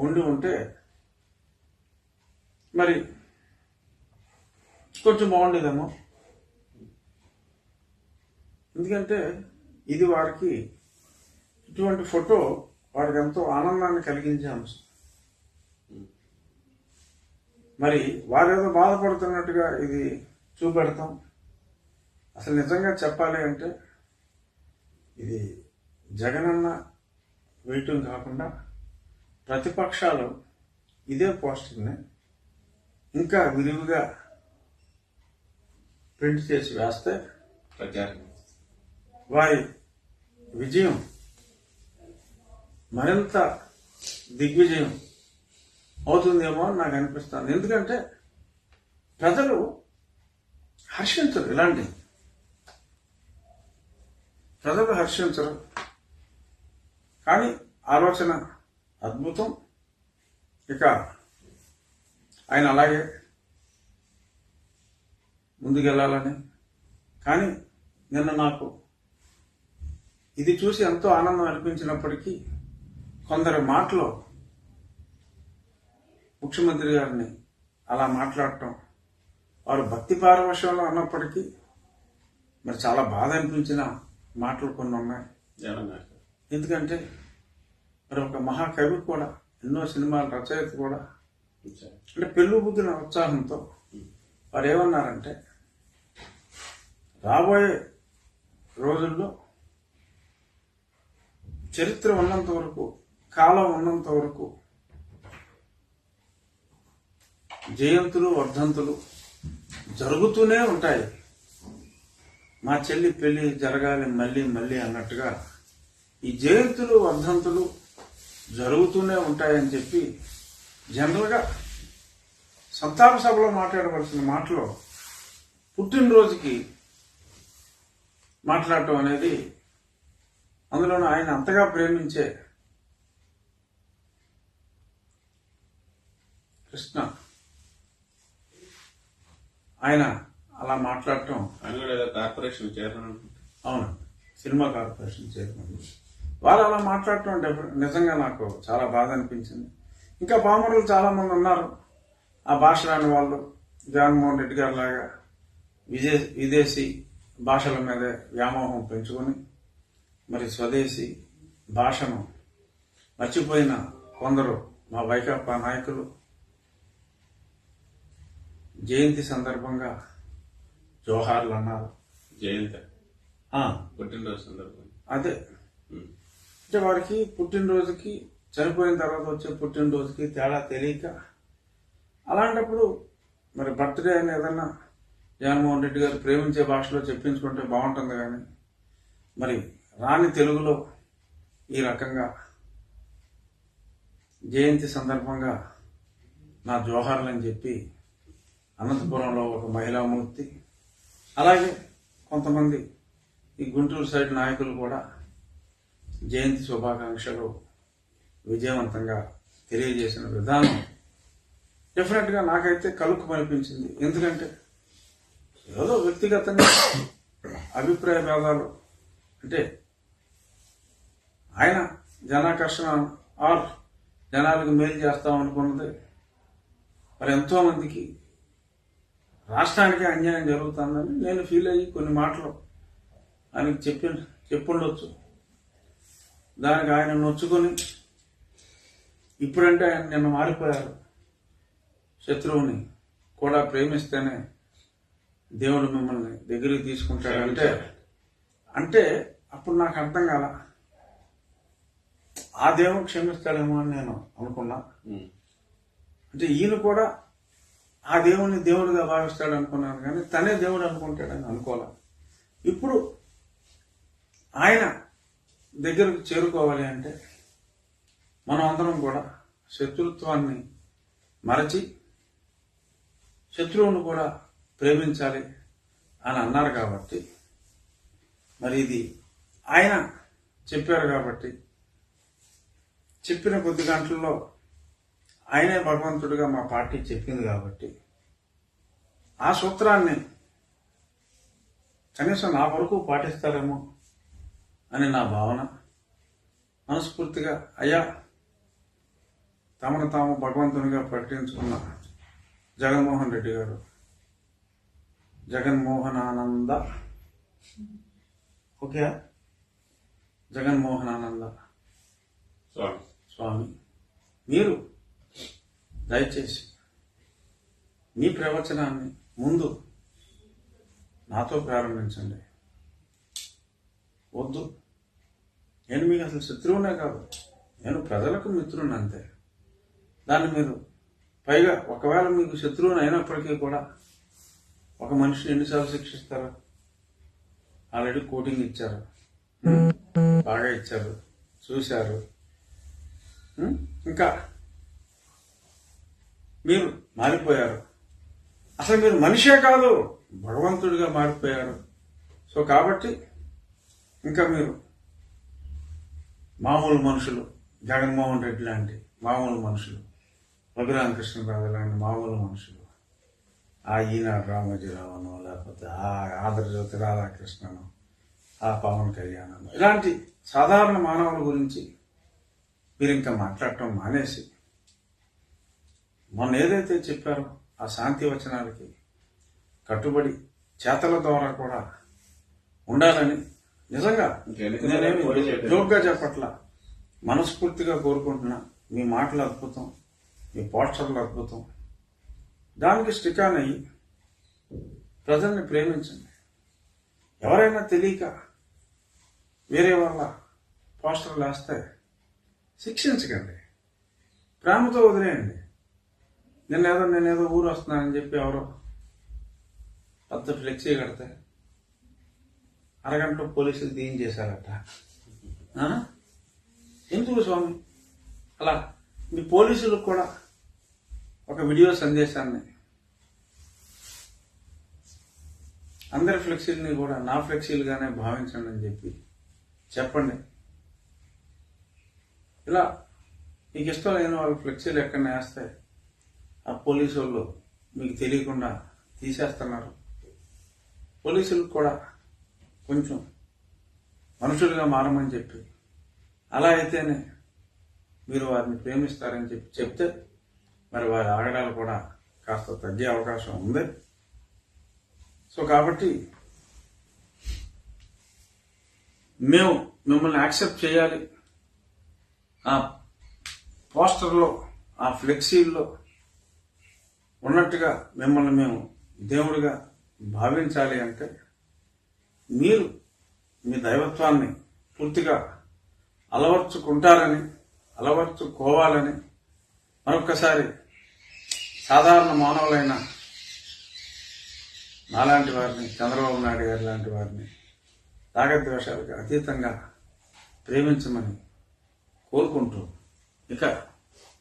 ఉండి ఉంటే మరి కొంచెం బాగుండేదేమో. ఎందుకంటే ఇది వారికి ఇటువంటి ఫోటో వారికి ఎంతో ఆనందాన్ని కలిగించే అంశం. మరి వారేదో బాధపడుతున్నట్టుగా ఇది చూపెడతాం. అసలు నిజంగా చెప్పాలి అంటే ఇది జగనన్న వేయటం కాకుండా ప్రతిపక్షాలు ఇదే పోస్టర్ని ఇంకా విరివిగా ప్రింట్ చేసి వేస్తే వారి విజయం మరింత దిగ్విజయం అవుతుందేమో అని నాకు అనిపిస్తుంది. ఎందుకంటే ప్రజలు హర్షించరు, ఇలాంటి ప్రజలు హర్షించరు. కానీ ఆలోచన అద్భుతం. ఇక ఆయన అలాగే ముందుకెళ్ళాలని. కానీ నిన్న నాకు ఇది చూసి ఎంతో ఆనందం అనిపించినప్పటికీ కొందరి మాటలో ముఖ్యమంత్రి గారిని అలా మాట్లాడటం, వారు భక్తి పారవశ్యంలో అన్నప్పటికీ మరి చాలా బాధ అనిపించిన మాటలు కొన్ని ఉన్నాయి. ఎందుకంటే మరి ఒక మహాకవి కూడా, ఎన్నో సినిమాల రచయిత కూడా అంటే పెళ్ళు బుద్ధిన ఉత్సాహంతో వారు ఏమన్నారంటే రాబోయే రోజుల్లో చరిత్ర ఉన్నంత వరకు, కాలం ఉన్నంత వరకు జయంతులు వర్ధంతులు జరుగుతూనే ఉంటాయి. మా చెల్లి పెళ్లి జరగాలి మళ్ళీ మళ్ళీ అన్నట్టుగా ఈ జయంతులు వర్ధంతులు జరుగుతూనే ఉంటాయని చెప్పి జనరల్గా సంతాప సభలో మాట్లాడవలసిన మాటలో పుట్టినరోజుకి మాట్లాడటం అనేది, అందులోనూ ఆయన అంతగా ప్రేమించే కృష్ణ ఆయన అలా మాట్లాడటం. ఆయన కూడా ఏదో కార్పొరేషన్ చైర్మన్. అవును, సినిమా కార్పొరేషన్ చైర్మన్. వాళ్ళు అలా మాట్లాడటం నిజంగా నాకు చాలా బాధ అనిపించింది. ఇంకా పామరులు చాలా మంది ఉన్నారు ఆ భాష రాని వాళ్ళు, జగన్మోహన్ రెడ్డి గారి లాగా విదేశీ భాషల మీద వ్యామోహం పెంచుకొని మరి స్వదేశీ భాషను మర్చిపోయిన కొందరు మా వైకాపా నాయకులు జయంతి సందర్భంగా జోహార్లు అన్నారు. జయంతి పుట్టినరోజు సందర్భంగా అదే అంటే వారికి పుట్టినరోజుకి, చనిపోయిన తర్వాత వచ్చే పుట్టినరోజుకి తేడా తెలియక, అలాంటప్పుడు మరి బర్త్డే అని ఏదన్నా జగన్మోహన్ రెడ్డి గారు ప్రేమించే భాషలో చెప్పించుకుంటే బాగుంటుంది. కానీ మరి రాని తెలుగులో ఈ రకంగా జయంతి సందర్భంగా నా జోహార్లు అని చెప్పి అనంతపురంలో ఒక మహిళామూర్తి, అలాగే కొంతమంది ఈ గుంటూరు సైడ్ నాయకులు కూడా జయంతి శుభాకాంక్షలు విజయవంతంగా తెలియజేసిన విధానం డెఫినెట్గా నాకైతే కలుక్కు అనిపించింది. ఎందుకంటే ఏదో వ్యక్తిగతంగా అభిప్రాయ భేదాలు అంటే ఆయన జనాకర్షణ ఆర్ జనాలకు మేలు చేస్తాం అనుకున్నది మరి ఎంతో మందికి రాష్ట్రానికి అన్యాయం జరుగుతుందని నేను ఫీల్ అయ్యి కొన్ని మాటలు ఆయనకి చెప్పుండొచ్చు. దానికి ఆయన నొచ్చుకొని ఇప్పుడంటే ఆయన నిన్న మారిపోయారు. శత్రువుని కూడా ప్రేమిస్తేనే దేవుడు మిమ్మల్ని దగ్గరికి తీసుకుంటాడంటే అంటే అప్పుడు నాకు అర్థం కాల. ఆ దేవుడు క్షమిస్తాడేమో అని నేను అనుకున్నా. అంటే ఈయన కూడా ఆ దేవుడిని దేవుడిగా భావిస్తాడు అనుకున్నాను, కానీ తనే దేవుడు అనుకుంటాడని అనుకోలే. ఇప్పుడు ఆయన దగ్గరకు చేరుకోవాలి అంటే మనం అందరం కూడా శత్రుత్వాన్ని మరచి శత్రువును కూడా ప్రేమించాలి అని అన్నారు. కాబట్టి మరి ఇది ఆయన చెప్పారు కాబట్టి చెప్పిన కొద్ది గంటల్లో ఆయనే భగవంతుడిగా మా పార్టీ చెప్పింది కాబట్టి ఆ సూత్రాన్ని కనీసం నా వరకు పాటిస్తారేమో అని నా భావన. మనస్ఫూర్తిగా అయ్యా తమను తాము భగవంతునిగా ప్రకటించుకున్న జగన్మోహన్ రెడ్డి గారు, జగన్మోహనానంద, ఓకే, జగన్మోహనానంద స్వామి, మీరు దయచేసి మీ ప్రవచనాన్ని ముందు నాతో ప్రారంభించండి. వద్దు, నేను మీకు అసలు శత్రువునే కాదు, నేను ప్రజలకు మిత్రుని అంతే. దాన్ని మీరు పైగా ఒకవేళ మీకు శత్రువుని అయినప్పటికీ కూడా ఒక మనిషిని ఎన్నిసార్లు శిక్షిస్తారు? ఆల్రెడీ కోటింగ్ ఇచ్చారు, బాగా ఇచ్చారు, చూశారు. ఇంకా మీరు మారిపోయారు. అసలు మీరు మనిషే కాదు, భగవంతుడిగా మారిపోయారు. సో కాబట్టి ఇంకా మీరు మామూలు మనుషులు, జగన్మోహన్ రెడ్డి లాంటి మామూలు మనుషులు, రఘురామకృష్ణరాజు లాంటి మామూలు మనుషులు, ఆ ఈనాడు రామోజీరావును, లేకపోతే ఆ ఆంధ్రజ్యోతి రాధాకృష్ణను, ఆ పవన్ కళ్యాణ్, ఇలాంటి సాధారణ మానవుల గురించి మీరు ఇంకా మాట్లాడటం మానేసి మొన్న ఏదైతే చెప్పారో ఆ శాంతి వచనాలకి కట్టుబడి చేతల ద్వారా కూడా ఉండాలని నిజంగా నేనేమి జోక్గా చెప్పట్లా, మనస్ఫూర్తిగా కోరుకుంటున్నా. మీ మాటలు అద్భుతం, మీ పోస్టర్లు అద్భుతం. దానికి స్టికాన్ అయ్యి ప్రజల్ని ప్రేమించండి. ఎవరైనా తెలియక వేరే వాళ్ళ పోస్టర్లు వేస్తే శిక్షించకండి, ప్రేమతో వదిలేయండి. నేనేదో ఊరు వస్తున్నానని చెప్పి ఎవరో పెద్ద ఫ్లెక్సీ కడితే అరగంట పోలీసులు చేశారట. ఎందుకు స్వామి అలా? మీ పోలీసులకు కూడా ఒక వీడియో సందేశాన్ని అందరి ఫ్లెక్సీలని కూడా నా ఫ్లెక్సీలుగానే భావించండి అని చెప్పి చెప్పండి. ఇలా మీకు ఇష్టం లేని వాళ్ళ ఫ్లెక్సీలు ఎక్కడ వేస్తే ఆ పోలీసు వాళ్ళు మీకు తెలియకుండా తీసేస్తున్నారు. పోలీసులకు కూడా కొంచెం మనుషులుగా మారమని చెప్పి, అలా అయితేనే మీరు వారిని ప్రేమిస్తారని చెప్పి చెప్తే మరి వారి ఆగడాలు కూడా కాస్త తగ్గే అవకాశం ఉంది. సో కాబట్టి మేము మిమ్మల్ని యాక్సెప్ట్ చేయాలి, ఆ పోస్టర్లో ఆ ఫ్లెక్సీల్లో ఉన్నట్టుగా మిమ్మల్ని మేము దేవుడిగా భావించాలి అంటే మీరు మీ దైవత్వాన్ని పూర్తిగా అలవర్చుకోవాలని మరొక్కసారి సాధారణ మానవులైన నాలాంటి వారిని, చంద్రబాబు నాయుడు గారి లాంటి వారిని రాగద్వేషాలకు అతీతంగా ప్రేమించమని కోరుకుంటూ ఇక